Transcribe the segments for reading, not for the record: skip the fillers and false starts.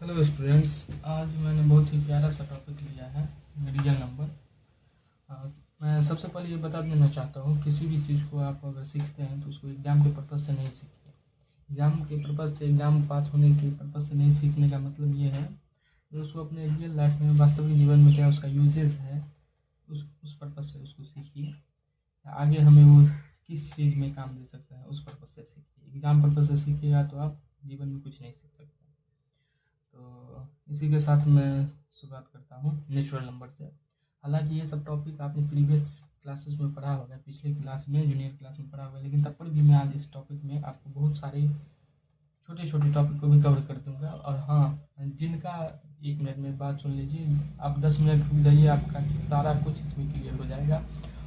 Hello students, आज मैंने बहुत ही प्यारा सा टॉपिक लिया है रियल नंबर। मैं सबसे पहले ये बता देना चाहता हूँ, किसी भी चीज़ को आप अगर सीखते हैं तो उसको एग्ज़ाम के पर्पज़ से नहीं सीखिए। एग्ज़ाम के पर्पज़ से, एग्ज़ाम पास होने के पर्पज़ से नहीं सीखने का मतलब ये है कि उसको अपने रियल लाइफ में, वास्तविक जीवन में क्या उसका यूजेस है, उस पर्पज़ से उसको सीखिए। आगे हमें वो किस चीज़ में काम दे सकता है उस पर्पज़ से सीखिए। एग्ज़ाम पर्पज़ से सीखिएगा तो आप जीवन में कुछ नहीं सीख सकते। तो इसी के साथ मैं शुरुआत करता हूँ नेचुरल नंबर से। हालांकि ये सब टॉपिक आपने प्रीवियस क्लासेस में पढ़ा होगा, पिछले क्लास में, जूनियर क्लास में पढ़ा होगा, लेकिन तब पर भी मैं आज इस टॉपिक में आपको बहुत सारे छोटे छोटे टॉपिक को भी कवर कर दूंगा। और हाँ, जिनका, एक मिनट में बात सुन लीजिए, आप 10 मिनट रुक जाइए, आपका सारा कुछ इसमें क्लियर हो जाएगा।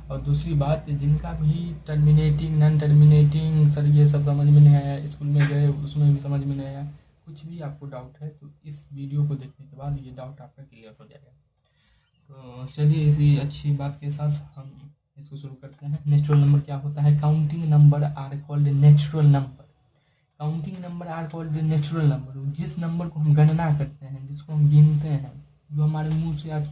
और दूसरी बात, जिनका भी टर्मिनेटिंग, नॉन टर्मिनेटिंग, सर ये सब समझ में नहीं आया, स्कूल में गए उसमें भी समझ में नहीं आया, कुछ भी आपको डाउट है तो इस वीडियो को देखने के बाद ये डाउट आपका क्लियर हो जाएगा। तो चलिए इसी अच्छी बात के साथ हम इसको शुरू करते हैं। नेचुरल नंबर क्या होता है? Counting number are called natural number. Counting number are called natural number. जिस नंबर को हम गणना करते हैं, जिसको हम गिनते हैं, जो हमारे मुंह से आज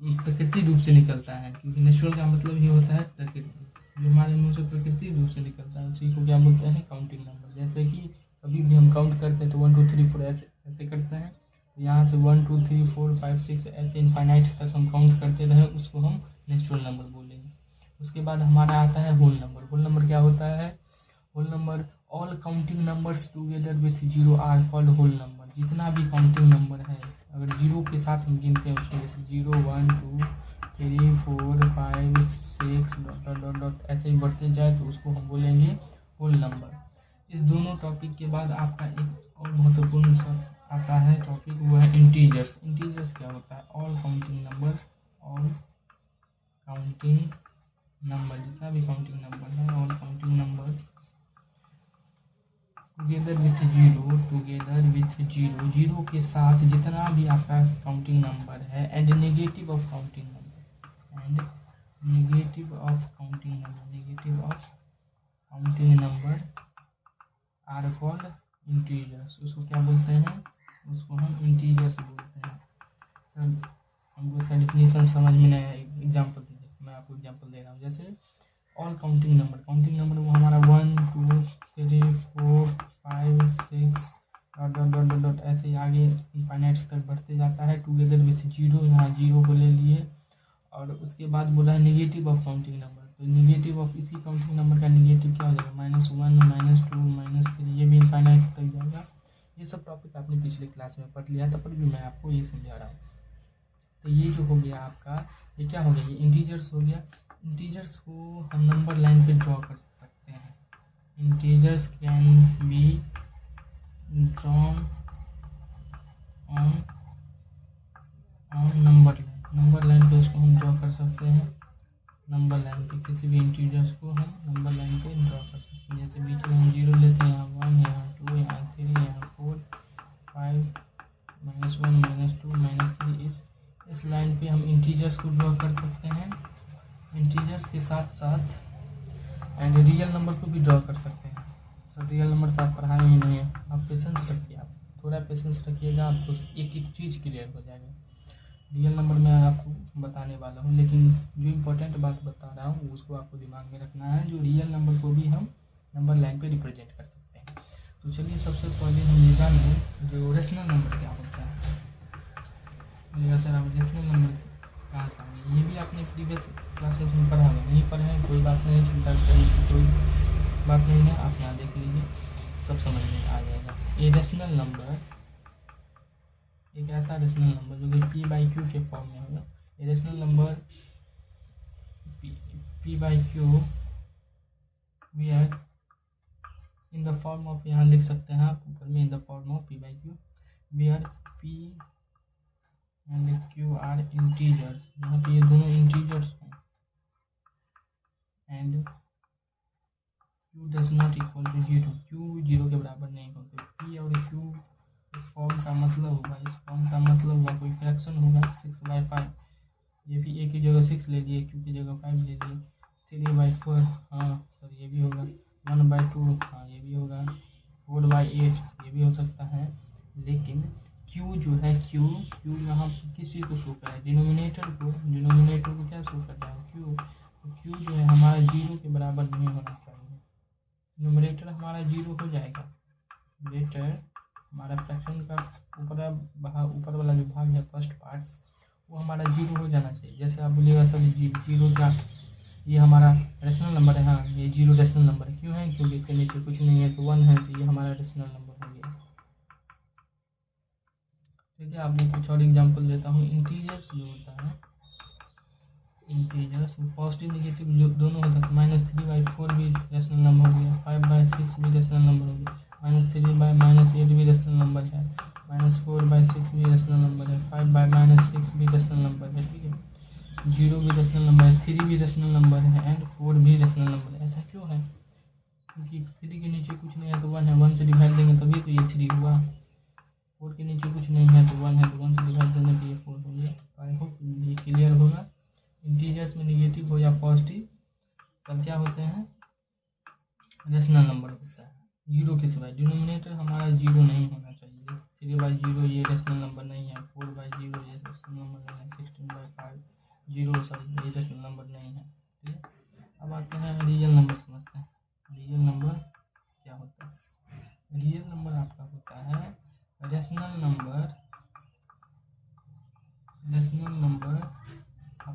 प्रकृति रूप से निकलता है, क्योंकि नेचुरल का मतलब ही होता है प्रकृति। जो हमारे मुंह से प्रकृति रूप से निकलता है उसी को क्या बोलते हैं? Counting number. जैसे कि कभी भी हम काउंट करते हैं तो 1 2 3 4 ऐसे करते हैं। यहाँ से 1 2 3 4 5 6 ऐसे इनफाइनाइट तक हम काउंट करते रहे, उसको हम नेचुरल नंबर बोलेंगे। उसके बाद हमारा आता है होल नंबर। होल नंबर क्या होता है? Whole number, all counting numbers together with zero are called whole number. जितना भी काउंटिंग नंबर है, अगर जीरो के साथ हम गिनते हैं उसको, जैसे 0 1 2 3 4 5 6 डॉट डॉट डॉट ऐसे ही बढ़ते जाए तो उसको हम बोलेंगे होल नंबर। इस दोनों टॉपिक के बाद आपका एक और महत्वपूर्ण सा आता है टॉपिक, वो है इंटीजर्स। इंटीजर्स क्या होता है? All counting number, all counting number, जितना भी काउंटिंग नंबर है, all counting number together with zero, together with zero, zero के साथ जितना भी आपका काउंटिंग नंबर है, and negative of counting number, and negative of counting number, negative of counting number are called integers. उसको क्या बोलते हैं? उसको हम इंटीजर्स बोलते हैं। सर हमको इसका डिफिनीशन समझ में नहीं आया, एग्जाम्पल दीजिए। मैं आपको एग्जाम्पल दे रहा हूँ। जैसे all counting number, counting number वो हमारा 1 2 3 4 5 6 डॉट डॉट डॉट डॉट ऐसे ही आगे इनफाइनाइट्स तक बढ़ते जाता है, टुगेदर विथ जीरो। यहाँ जीरो को ले लिए, और उसके बाद बोला है निगेटिव ऑफ काउंटिंग नंबर। तो निगेटिव ऑफ इसी काउंटिंग नंबर का निगेटिव क्या हो जाएगा? -1 -2 -3, ये भी इनफाइनाइट तक जाएगा। ये सब टॉपिक आपने पिछले क्लास में पढ़ लिया, तब पर भी मैं आपको ये समझा रहा हूँ। तो ये जो हो गया आपका, ये क्या हो गया? ये इंटीजर्स हो गया। इंटीजर्स को हम नंबर लाइन पे ड्रॉ कर सकते हैं। Integers can be drawn on number line. Number line पे उसको हम ड्रॉ कर सकते हैं। नंबर लाइन पे किसी भी इंटीजर्स को हम नंबर लाइन पे ड्रॉ कर सकते हैं। जैसे बीच में हम 0 लेते हैं, यहाँ 1, यहाँ 2, यहाँ 3, यहाँ 4 5 -1 -2 -3। इस लाइन पे हम इंटीजर्स को ड्रॉ कर सकते हैं। इंटीजर्स के साथ साथ एंड रियल नंबर को भी ड्रॉ कर सकते हैं। सर रियल नंबर तो आप पढ़ाए ही नहीं है, आप पेशेंस रखिए, आप थोड़ा पेशेंस रखिएगा, आपको एक एक चीज़ क्लियर हो जाएगा। रियल नंबर मैं आपको बताने वाला हूँ, लेकिन जो इम्पोर्टेंट बात बता रहा हूँ उसको आपको दिमाग में रखना है। जो रियल नंबर को भी हम नंबर लाइन पे रिप्रेजेंट कर सकते हैं। तो चलिए सबसे पहले हम ये जान लें जो रेशनल नंबर क्या होता है। सर आप रेशनल नंबर कहाँ से आएंगे? ये भी आपने प्रीवियस क्लासेस में पढ़ा होगा, नहीं पढ़े हैं कोई बात नहीं, चिंता करने की कोई बात नहीं है, आप यहाँ देख लीजिए, सब समझ में आ जाएगा। ये रेशनल नंबर एक ऐसा रेशनल नंबर जो कि p/q के फॉर्म में होगा। ये rational number p/q we are in the form of, यहाँ लिख सकते हैं आप ऊपर में, in the form of p/q we are p and q are integers. यहाँ पे ये दोनों इंटीजर्स हैं, and q does not equal to 0, q 0 के बराबर नहीं होते। p और q फॉर्म का मतलब होगा, इस फॉर्म का मतलब होगा कोई फ्रैक्शन होगा 6/5। ये भी a की जगह 6 ले लिए, q की जगह 5 ले लिए। 3/4, हाँ सर ये भी होगा। 1/2, हाँ ये भी होगा। 4/8 ये भी हो सकता है। लेकिन क्यू जो है क्यू यहाँ किस चीज़ को शो कर रहा है, डिनोमिनेटर को क्या शो कर रहा है, क्यू। तो क्यू जो है हमारा 0 के बराबर नहीं होना चाहिए। न्यूमरेटर हमारा 0 हो जाएगा, न्यूमरेटर हमारा फ्रैक्शन का ऊपर वाला जो भाग है फर्स्ट पार्ट वो हमारा 0 हो जाना चाहिए। जैसे आप बोलिएगा सर 0 क्या, ये हमारा रेशनल नंबर है, हाँ ये 0 रेशनल नंबर है। क्यों है, क्योंकि इसके नीचे कुछ नहीं है तो 1 है, तो ये हमारा रेशनल नंबर हो गया। ठीक है, आपको कुछ और एग्जांपल देता हूँ। इंटीजर्स जो होता है, इंटीजर्स पॉजिटिव नेगेटिव जो दोनों होता है, -3/4 भी रेशनल नंबर हो गया, 5/6 भी रेशनल नंबर हो गया, -3/-8 भी रेशनल नंबर है, -4/6 भी रेशनल नंबर है, 5/-6 भी रेशनल नंबर है। ठीक है, 0 भी रेशनल नंबर है, 3 भी रेशनल नंबर है एंड 4 भी रेशनल नंबर है। ऐसा क्यों है, क्योंकि 3 के नीचे कुछ नहीं है तो 1 है, 1 से डिवाइड देंगे तभी तो ये 3 हुआ। 4 के नीचे कुछ नहीं है तो 1 है, तो 1 से डिवाइड देने पे ये 4 हो गया। आई होप ये क्लियर होगा। इंटीजर्स में नेगेटिव हो या पॉजिटिव तब क्या होते हैं, रेशनल नंबर होता है, 0 के सिवाय। डिनोमिनेटर हमारा 0 नहीं होना चाहिए। 3/0 ये रेशनल नंबर नहीं है, 4/0 ये रेशनल नंबर नहीं है, 16/5 0 सब ये रेशनल नंबर नहीं है। ठीक है, अब आते हैं रियल नंबर समझते हैं। रियल नंबर क्या होता है, रियल नंबर आपका होता है रेशनल नंबर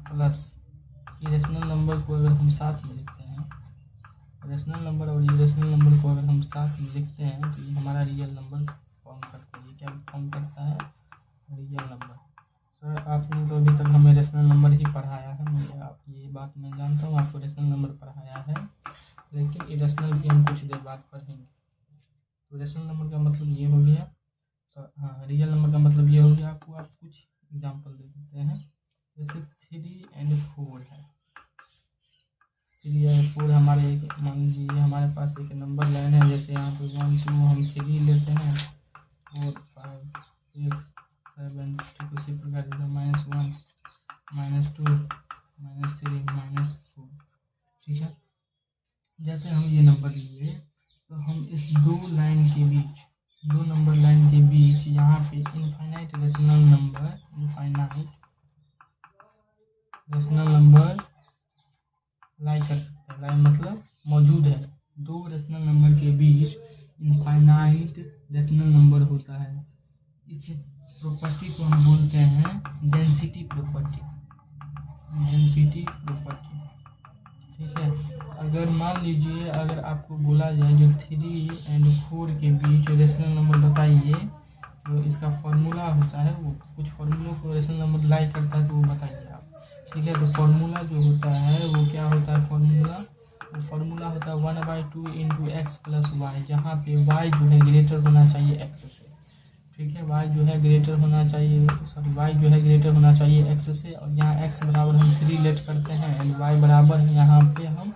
प्लस, ये रेशनल नंबर को अगर हम साथ में लिखते हैं, रेशनल नंबर और ये रेशनल नंबर को अगर हम साथ में लिखते हैं तो ये हमारा रियल नंबर फॉर्म करता है। ये क्या फॉर्म करता है, रियल नंबर। सर आपने तो अभी तक हमें रेशनल नंबर ही पढ़ाया है, मुझे आप ये बात मैं जानता हूँ, आपको रेशनल नंबर पढ़ाया है, लेकिन इरेशनल भी हम कुछ देर बाद पढ़ेंगे। तो रेशनल नंबर का मतलब ये हो गया, हाँ रियल नंबर का मतलब ये हो गया। आपको आप कुछ एग्जांपल दे देते हैं, जैसे 3 और 4 है। 3 और 4 हमारे एक, मान लीजिए हमारे पास एक नंबर लाइन है, जैसे यहाँ पे 1 2 हम 3 लेते हैं, 4 5 6 7 ठीक उसी प्रकार -1 -2 -3 -4। ठीक है, जैसे हम ये नंबर लिए तो हम इस दो नंबर लाइन के बीच यहाँ पे इनफाइनाइट रेशनल नंबर लाई कर सकते हैं। लाई मतलब मौजूद है, दो रेशनल नंबर के बीच इनफाइनाइट रेशनल नंबर होता है। इस प्रॉपर्टी को हम बोलते हैं डेंसिटी प्रॉपर्टी। ठीक है, अगर मान लीजिए अगर आपको बोला जाए जो 3 और 4 के बीच रेशनल नंबर बताइए, तो इसका फॉर्मूला होता है, वो कुछ फॉर्मूलों को रेशनल नंबर लाई करता है तो वो बताइए आप। ठीक है, तो फॉर्मूला जो होता है वो क्या होता है, फॉर्मूला होता है 1/2 × x + y, जहाँ पे y जो है ग्रेटर होना चाहिए x से। ठीक है, y जो है ग्रेटर होना चाहिए x से, और यहाँ x बराबर हम 3 लेट करते हैं एंड y बराबर यहाँ पे हम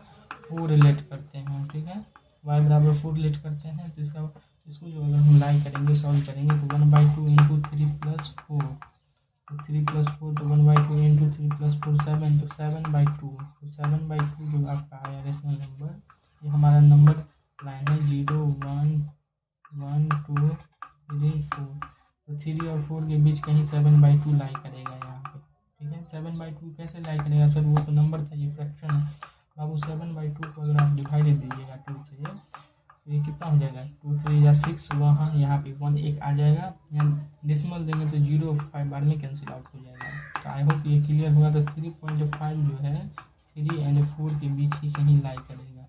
4 लेट करते हैं। ठीक है, y बराबर 4 लेट करते हैं, तो इसको जो अगर हम लाई करेंगे, सॉल्व करेंगे तो 1/2 × 3 + 4, तो 3 + 4 तो 1/2 × 3 + 4 7, तो 7/2, तो 7/2 जो आपका आया रेशनल नंबर, ये हमारा नंबर लाइन है 0 1 1 2 3 4। तो 3 और 4 के बीच कहीं 7/2 लाई करेगा यहाँ पे। ठीक है, 7/2 कैसे लाई करेगा सर, वो तो नंबर था, ये फ्रैक्शन है। अब वो 7/2 को अगर आप डिवाइड दीजिएगा 2 से, तो ये कितना हो जाएगा, 2 3 या 6, वहाँ यहाँ पे 1 एक आ जाएगा, यहाँ डेसिमल देंगे तो 0 5 बार में कैंसिल आउट हो जाएगा। तो आई होप ये क्लियर हुआ। तो 3.5 जो है 3 और 4 के बीच ही कहीं लाई करेगा।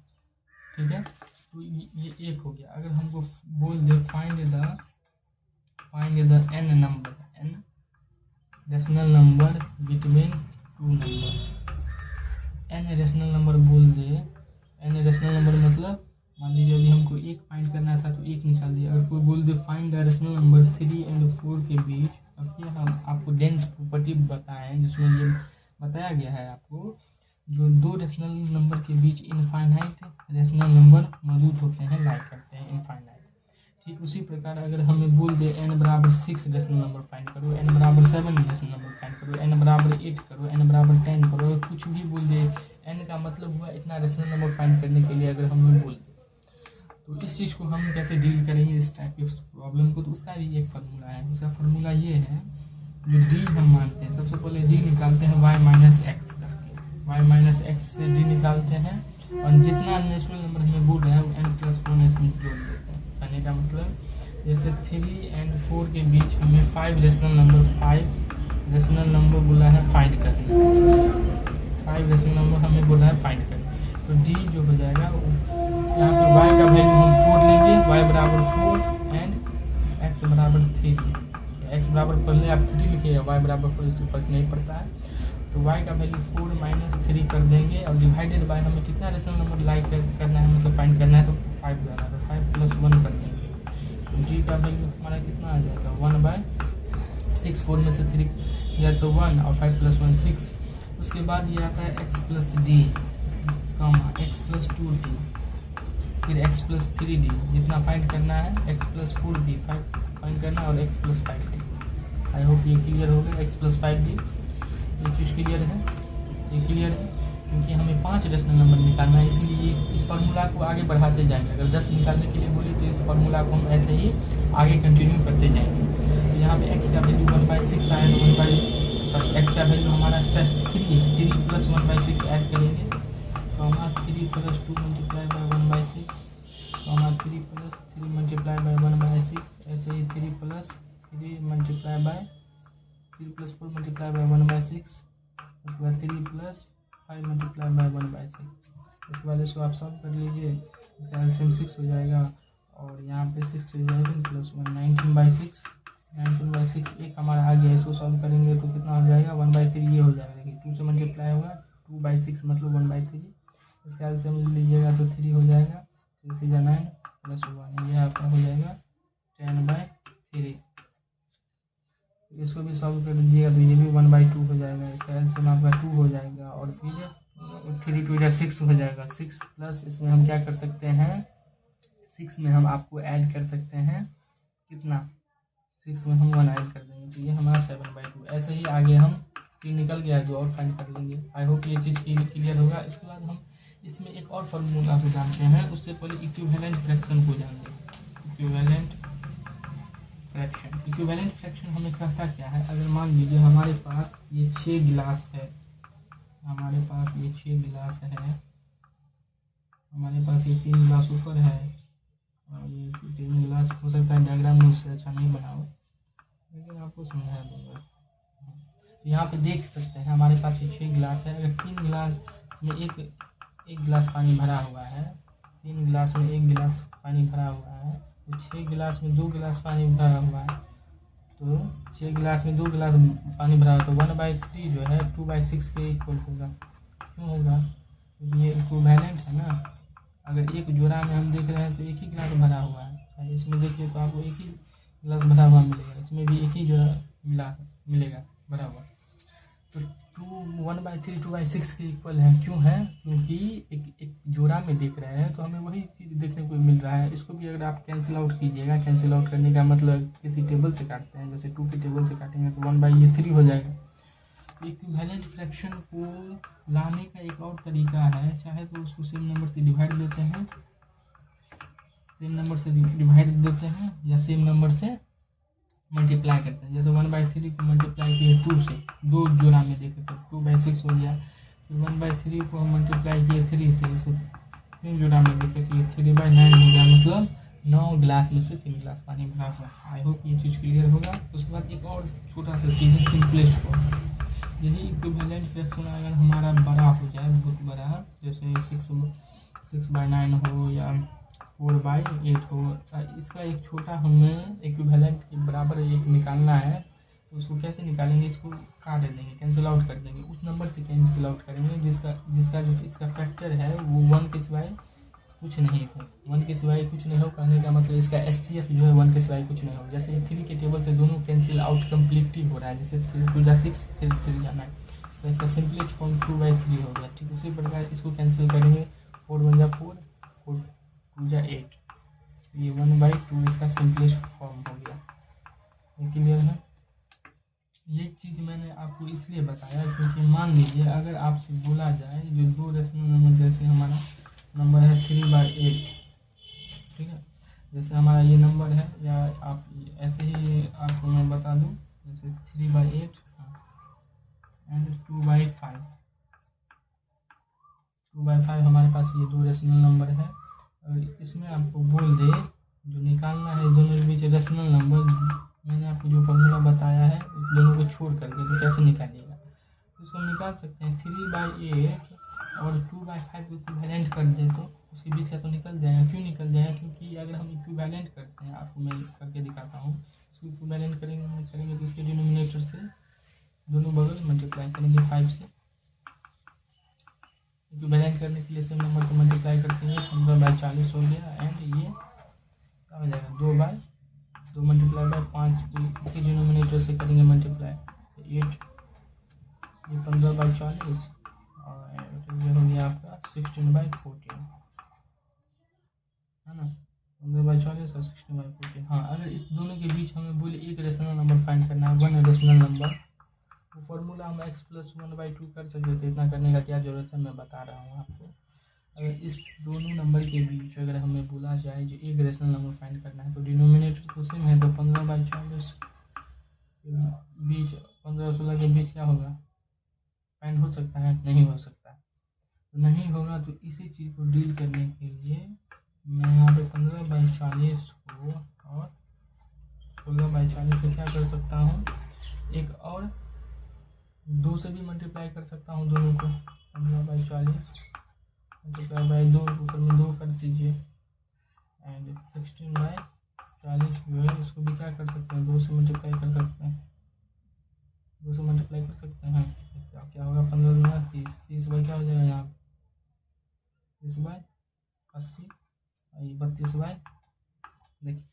ठीक है, तो ये एक हो गया। अगर हमको बोल they find the n rational number between 2 number, n rational number बोल दे, n रेशनल नंबर मतलब मान लीजिए अभी हमको एक फाइंड करना था तो एक निकाल दिया। अगर कोई बोल they find the rational number 3 और 4 के बीच, और फिर हम आपको डेंस प्रॉपर्टी बताएं जिसमें ये बताया गया है आपको, जो दो रेशनल नंबर के बीच इनफाइनाइट रेशनल नंबर मौजूद होते हैं, लाइक करते हैं इनफाइनाइट। ठीक उसी प्रकार अगर हमें बोल दे n बराबर 6 रेशनल नंबर फाइंड करो, n बराबर 7 रेशनल नंबर फाइंड करो, n बराबर 8 करो, n बराबर 10 करो, कुछ भी बोल दे, n का मतलब हुआ इतना रेशनल नंबर फाइंड करने के लिए अगर हमें बोल दे, तो इस चीज़ को हम कैसे डील करेंगे इस टाइप की प्रॉब्लम को, तो उसका भी एक फार्मूला है। उसका फार्मूला ये है, जो डी हम मानते हैं, सबसे पहले डी निकालते हैं y माइनस एक्स करके, y माइनस एक्स से डी निकालते हैं, और जितना नेचुरल नंबर हमें बोल रहे हैं वो n+1 इसमें जोड़ देते हैं। कहने का मतलब जैसे 3 और 4 के बीच हमें 5 रेशनल नंबर बोला है फाइंड करना, 5 रेशनल नंबर हमें बोला है फाइंड करना। तो डी जो हो जाएगा यहाँ पे y का वैल्यू हम 4 लेंगे, y बराबर 4 एंड x बराबर 3। x बराबर पहले आप 3 लिखिएगा, y बराबर 4, इससे फर्क नहीं पड़ता है। तो y का वैल्यू 4 माइनस 3 कर देंगे, और डिवाइडेड बाय हमें कितना रेशनल नंबर लाइक करना है, मतलब फाइंड करना है, तो 5 जाना है, तो 5+1 कर देंगे। तो g का वैल्यू हमारा कितना आ जाएगा, 1/6। 4 में से 3 या तो 1 और 5+1 6। उसके बाद ये आता है x+d, x+2d, फिर x+3d, जितना फाइंड करना है, x+4d 5 फाइंड करना, और x+5d। आई होप ये क्लियर हो गया। x+5d ये चीज़ क्लियर है, ये क्लियर है, क्योंकि हमें 5 रेशनल नंबर निकालना है, इसीलिए इस फार्मूला को आगे बढ़ाते जाएंगे। अगर 10 निकालने के लिए बोले तो इस फार्मूला को हम ऐसे ही आगे कंटिन्यू करते जाएंगे। तो यहाँ पे x का वैल्यू 1/6 आया, तो x का वैल्यू हमारा 3 है, 3 + 1/6 ऐड करेंगे, तो हमारा 3 + 2 मल्टीप्लाई बाय 1/6, तो हमारा 3 + 3 मल्टीप्लाई बाय 1/6, ऐसे ही 3 + 3 मल्टीप्लाई बाय 3 + 4 मल्टीप्लाई बाय 1/6, उसके बाद 3 + 5 मल्टीप्लाई बाय 1/6। इसके बाद इसको आप सॉल्व कर लीजिए, इसका एलसीएम 6 हो जाएगा, और यहाँ पे 6 हो जाएगा +1 19/6, 19/6 एक हमारा आ गया। इसको सॉल्व करेंगे तो कितना हो जाएगा, 1/3 ये हो जाएगा, लेकिन 2 से मल्टीप्लाई होगा, 2/6 मतलब 1/3। इसका एलसीएम ले लीजिएगा तो 3 हो जाएगा, 3 से 9 + 1, ये आपका हो जाएगा 10/3। इसको भी सॉल्व कर दीजिएगा तो ये भी 1/2 हो जाएगा, इसका एलसीएम आपका 2 हो जाएगा, और फिर 3 × 2 = 6 हो जाएगा। 6 प्लस इसमें हम क्या कर सकते हैं, 6 में हम आपको ऐड कर सकते हैं कितना, 6 में हम 1 ऐड कर देंगे, तो ये हमारा 7/2। ऐसे ही आगे हम 3 निकल गया जो और फाइंड कर लेंगे। आई होप ये चीज़ क्लियर होगा। इसके बाद हम इसमें एक और फार्मूला को जानते हैं, उससे पहले इक्विवेलेंट फ्रैक्शन को जानेंगे। इक्विवेलेंट फ्रैक्शन हमें कहता क्या है, अगर मान लीजिए हमारे पास ये 6 गिलास है, हमारे पास ये 6 गिलास है, हमारे पास ये 3 गिलास ऊपर है, और ये 3 गिलास हो सकता है डायग्राम में उससे अच्छा नहीं बनाओ, लेकिन आपको समझा दूंगा। यहाँ पे देख सकते हैं हमारे पास ये 6 गिलास है। अगर 3 गिलास में एक गिलास पानी भरा हुआ है, 3 गिलास में 1 गिलास पानी भरा हुआ है, तो 6 गिलास में 2 गिलास पानी भरा हुआ है, तो 6 गिलास में 2 गिलास पानी भरा हुआ, तो 1/3 जो है 2/6 के इक्वल होगा। क्यों होगा, क्योंकि ये इक्विवेलेंट है ना। अगर एक जोड़ा में हम देख रहे हैं तो एक ही गिलास भरा हुआ है, इसमें देखिए तो आपको एक ही गिलास भरा हुआ मिलेगा, इसमें भी एक ही जोड़ा मिलेगा भरा हुआ। तो 1/3 2/6 के इक्वल है। क्यों है, क्योंकि एक जोड़ा में देख रहे हैं तो हमें वही चीज़ देखने को मिल रहा है। इसको भी अगर आप कैंसिल आउट कीजिएगा, कैंसिल आउट करने का मतलब किसी टेबल से काटते हैं, जैसे 2 के टेबल से काटेंगे तो 1/3 हो जाएगा। इक्विवेलेंट फ्रैक्शन को लाने का एक और तरीका है, चाहे तो उसको सेम नंबर से डिवाइड देते हैं, या सेम नंबर से मल्टीप्लाई करते हैं। जैसे 1/3 को मल्टीप्लाई किए 2 से, 2 जोड़ा में देखे तो 2/6 हो गया, फिर 1/3 को हम मल्टीप्लाई किए 3 से, इसको 3 जोड़ा में देखे तो ये 3/9 हो गया, मतलब 9 गिलास में से 3 गिलास पानी भरा हुआ। आई होप ये चीज़ क्लियर होगा। उसके बाद एक और छोटा सा चीज़ है, सिंपलेस्ट फॉर्म। यही इक्विवेलेंट फ्रैक्शन अगर हमारा बड़ा हो जाए, बहुत बड़ा, जैसे 6/9 हो या 4/8 हो, इसका एक छोटा हमें इक्विवेलेंट के बराबर एक निकालना है, तो उसको कैसे निकालेंगे, इसको काट देंगे, कैंसिल आउट कर देंगे, उस नंबर से कैंसिल आउट करेंगे जिसका जो इसका फैक्टर है वो 1 के सिवाय कुछ नहीं हो। 1 के सिवाय कुछ नहीं हो कहने का मतलब इसका SCF जो है 1 के सिवाय कुछ नहीं हो। जैसे 3 के टेबल से दोनों कैंसिल आउट कम्प्लीटली हो रहा है, जैसे 3 × 2 = 6, फिर 3 जाना है, तो इसका सिंपलेस्ट फॉर्म 2/3 हो गया। ठीक उसी प्रकार इसको कैंसिल करेंगे, 4 × 1 = 4, 4 × 2 = 8, ये 1/2 इसका सिंपलेस्ट फॉर्म हो गया। ये क्लियर है। ये चीज़ मैंने आपको इसलिए बताया क्योंकि मान लीजिए अगर आपसे बोला जाए जो 2 रेशनल नंबर, जैसे हमारा नंबर है 3/8, जैसे हमारा ये नंबर है, या आप ऐसे ही आपको मैं बता दूँ, जैसे 3/8 एंड 2/5। 2/5 हमारे पास ये दो रेशनल नंबर है। अगर इसमें आपको बोल दे जो निकालना है इस दोनों के बीच रेशनल नंबर, मैंने आपको जो फॉर्मूला बताया है उस दोनों को छोड़ करके, तो कैसे निकालिएगा? तो इसको हम निकाल सकते हैं। 3/8 और 2/5 को इक्विवेलेंट कर दे तो उसके बीच का तो निकल जाएगा। क्यों निकल जाएगा? क्योंकि अगर हम इक्विवेलेंट करते हैं, आपको मैं करके दिखाता हूँ, इसको इक्विवेलेंट करेंगे तो इसके डिनोमिनेटर से दोनों बगल मल्टीप्लाई करेंगे 5 से। इक्विवेलेंट करने के लिए सेम नंबर से मल्टीप्लाई करते हैं, 15/40 हो गया। एंड ये क्या हो जाएगा? 2/2 मल्टीप्लाई बाय 5 को इसके डिनोमिनेटर से करेंगे मल्टीप्लाई 8, ये 15/40 और ये हो गया आपका 16/14, है ना? 15/40 और 16/14। हाँ, अगर इस दोनों के बीच हमें बोले एक रेशनल नंबर फाइंड करना है, वन रेशनल नंबर, तो फॉर्मूला हम x + 1/2 कर सकते थे। इतना करने का क्या ज़रूरत है, मैं बता रहा हूँ आपको। अगर इस दोनों नंबर के बीच अगर हमें बोला जाए जो एक रेशनल नंबर फाइंड करना है, तो डिनोमिनेटर तो सेम है, तो 15/40 बीच 15 और 16 के बीच क्या होगा? फाइंड हो सकता है? नहीं हो सकता। तो नहीं होगा, तो इसी चीज़ को डील करने के लिए मैं यहाँ पे 15/40 को और 16/40 को क्या कर सकता हूँ, एक और 2 से भी मल्टीप्लाई कर सकता हूँ दोनों को। 15/40 मल्टीप्लाई बाय 2, ऊपर में 2 कर दीजिए, एंड 16/40 जो है इसको भी क्या कर सकते हैं, 2 से मल्टीप्लाई कर सकते हैं, 2 से मल्टीप्लाई कर सकते हैं। क्या होगा? 15 × 30, 30 बाई क्या हो जाएगा यहाँ? 30/80, 32 देखिए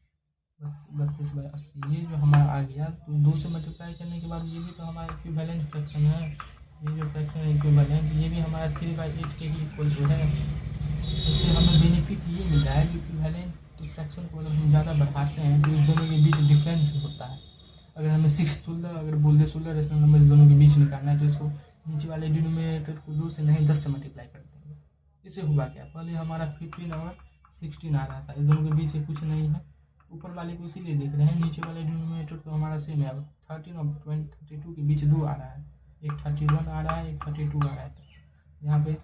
32/80, ये जो हमारा आ गया। तो 2 से मल्टीप्लाई करने के बाद ये भी तो हमारा इक्विवेलेंट फ्रैक्शन है। ये जो फ्रैक्शन है इक्विवेलेंट, ये भी हमारा 3/8 के ही इक्वल टू है। इससे हमें बेनिफिट ये मिल रहा है कि इक्विवेलेंट फ्रैक्शन को अगर हम ज़्यादा बढ़ाते हैं तो इस दोनों के बीच डिफरेंस होता है। अगर हमें 16 अगर बोल दे 16 रेशनल नंबर इस दोनों के बीच निकालना है, तो इसको नीचे वाले डिनोमिनेटर को 2 से नहीं 10 से मल्टीप्लाई कर देंगे। इससे हुआ क्या? पहले हमारा 15 और 16 आ रहा था, इस दोनों के बीच कुछ नहीं है। ऊपर वाले को इसीलिए देख रहे हैं, नीचे वाले डिनोमिनेटर तो हमारा सेम है। अब 13 और 32 के बीच 2 आ रहा है, एक 31 आ रहा है, एक 32 आ रहा है। यहाँ पे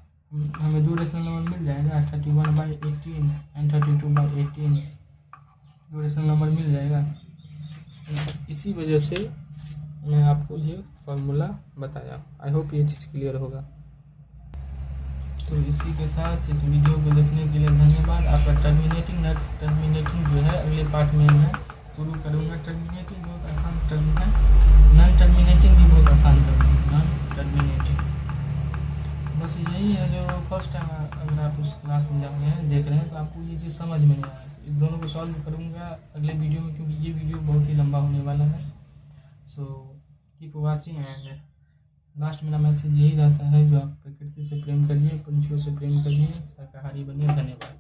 हमें 2 रेशनल नंबर मिल जाएगा, 31/18 एंड 32/18, 2 रेशनल नंबर मिल जाएगा। इसी वजह से मैं आपको ये फार्मूला बताया। आई होप ये चीज़ क्लियर होगा। तो इसी के साथ इस वीडियो को देखने के लिए धन्यवाद। आपका टर्मिनेटिंग जो है अगले पार्ट में मैं शुरू करूँगा। टर्मिनेटिंग बहुत आसान टर्म है, नॉन टर्मिनेटिंग भी बहुत आसान टर्म है। नॉन टर्मिनेटिंग बस यही है जो फर्स्ट टाइम अगर आप उस क्लास में जा रहे हैं, देख रहे हैं, तो आपको ये चीज़ समझ में नहीं आया। इस दोनों को सॉल्व करूँगा अगले वीडियो में, क्योंकि ये वीडियो बहुत ही लंबा होने वाला है। So keep watching. And last मेरा मैसेज यही रहता है, जो आप प्रकृति से प्रेम करिए, पंछियों से प्रेम करिए, शाकाहारी बनिए। धन्यवाद।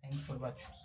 Thanks for watching.